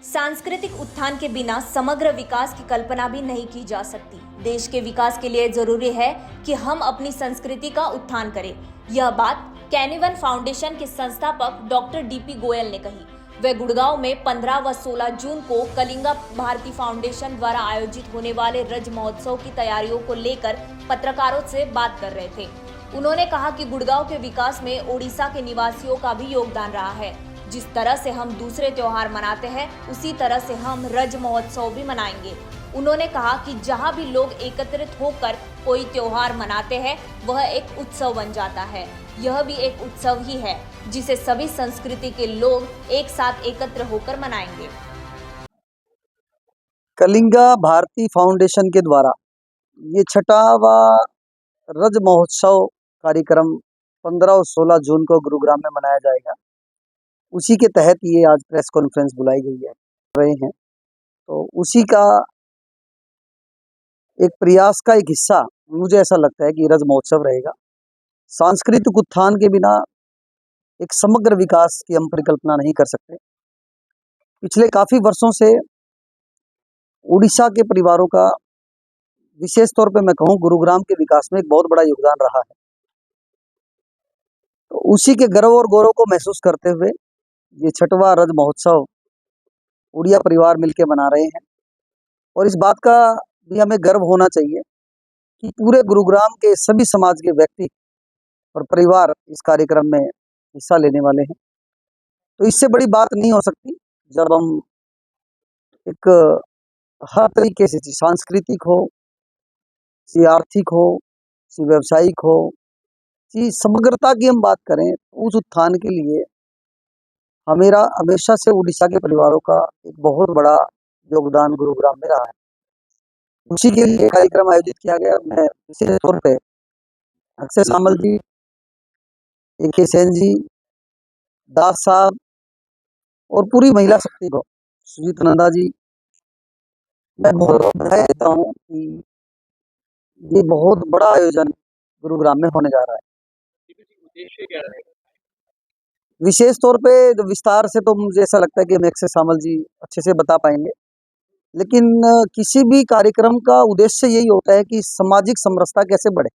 सांस्कृतिक उत्थान के बिना समग्र विकास की कल्पना भी नहीं की जा सकती। देश के विकास के लिए जरूरी है कि हम अपनी संस्कृति का उत्थान करें। यह बात कैनिवन फाउंडेशन के संस्थापक डॉक्टर डीपी गोयल ने कही। वे गुड़गांव में 15 व 16 जून को कलिंगा भारती फाउंडेशन द्वारा आयोजित होने वाले रज महोत्सव की तैयारियों को लेकर पत्रकारों से बात कर रहे थे। उन्होंने कहा कि गुड़गांव के विकास में ओडिशा के निवासियों का भी योगदान रहा है। जिस तरह से हम दूसरे त्योहार मनाते हैं, उसी तरह से हम रज महोत्सव भी मनाएंगे। उन्होंने कहा कि जहां भी लोग एकत्रित होकर कोई त्योहार मनाते हैं, वह एक उत्सव बन जाता है। यह भी एक उत्सव ही है जिसे सभी संस्कृति के लोग एक साथ एकत्र होकर मनाएंगे। कलिंगा भारती फाउंडेशन के द्वारा ये छठावा रज महोत्सव कार्यक्रम 15 और 16 जून को गुरुग्राम में मनाया जाएगा। उसी के तहत ये आज प्रेस कॉन्फ्रेंस बुलाई गई है रहे हैं, तो उसी का एक प्रयास का एक हिस्सा मुझे ऐसा लगता है कि रज महोत्सव रहेगा। सांस्कृतिक उत्थान के बिना एक समग्र विकास की हम परिकल्पना नहीं कर सकते। पिछले काफी वर्षों से उड़ीसा के परिवारों का, विशेष तौर पे मैं कहूँ, गुरुग्राम के विकास में एक बहुत बड़ा योगदान रहा है। तो उसी के गर्व और गौरव को महसूस करते हुए ये छठवां रज महोत्सव उड़िया परिवार मिलकर मना रहे हैं। और इस बात का भी हमें गर्व होना चाहिए कि पूरे गुरुग्राम के सभी समाज के व्यक्ति और परिवार इस कार्यक्रम में हिस्सा लेने वाले हैं। तो इससे बड़ी बात नहीं हो सकती जब हम एक हर तरीके से, सांस्कृतिक हो, चाहे आर्थिक हो, चाहे व्यावसायिक हो, चाहे समग्रता की हम बात करें, उस उत्थान के लिए हमेरा हमेशा से उड़ीसा के परिवारों का एक बहुत बड़ा योगदान गुरुग्राम में रहा है। उसी के लिए कार्यक्रम आयोजित किया गया। मैं विशेष तौर पे अक्षय सामल जी, AK सेन जी, दास साहब और पूरी महिला शक्ति को, सुजीत नंदा जी, मैं बहुत बधाई देता हूँ कि ये बहुत बड़ा आयोजन गुरुग्राम में होने जा रहा है। विशेष तौर पे जो विस्तार से तो मुझे ऐसा लगता है कि अक्षय सामल जी अच्छे से बता पाएंगे, लेकिन किसी भी कार्यक्रम का उद्देश्य यही होता है कि सामाजिक समरसता कैसे बढ़े,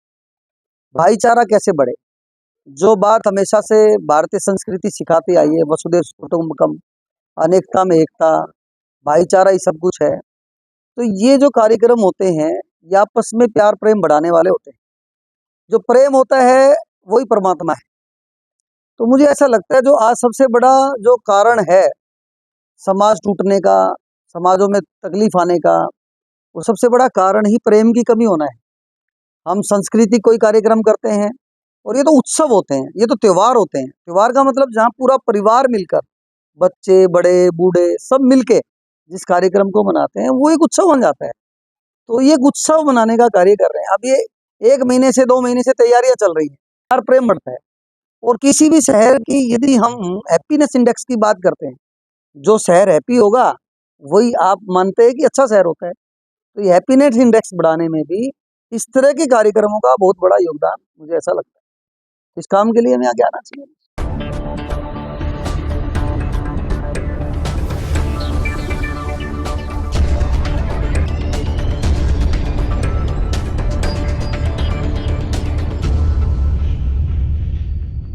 भाईचारा कैसे बढ़े। जो बात हमेशा से भारतीय संस्कृति सिखाती आई है, वसुधैव कुटुंबकम, अनेकता में एकता, भाईचारा ही सब कुछ है। तो ये जो कार्यक्रम होते हैं, ये आपस में प्यार प्रेम बढ़ाने वाले होते हैं। जो प्रेम होता है वही परमात्मा है। तो मुझे ऐसा लगता है जो आज सबसे बड़ा जो कारण है समाज टूटने का, समाजों में तकलीफ आने का, वो सबसे बड़ा कारण ही प्रेम की कमी होना है। हम सांस्कृतिक कोई कार्यक्रम करते हैं और ये तो उत्सव होते हैं, ये तो त्योहार होते हैं। त्योहार का मतलब जहाँ पूरा परिवार मिलकर, बच्चे बड़े बूढ़े सब मिलके जिस कार्यक्रम को मनाते हैं, वो एक उत्सव बन जाता है। तो ये एक उत्सव मनाने का कार्य कर रहे हैं। अब ये 1 महीने से 2 महीने से तैयारियां चल रही हैं, प्यार प्रेम बढ़ता है। और किसी भी शहर की यदि हम हैप्पीनेस इंडेक्स की बात करते हैं, जो शहर हैप्पी होगा वही आप मानते हैं कि अच्छा शहर होता है। तो ये हैप्पीनेस इंडेक्स बढ़ाने में भी इस तरह के कार्यक्रमों का बहुत बड़ा योगदान मुझे ऐसा लगता है। इस काम के लिए हमें आगे आना चाहिए।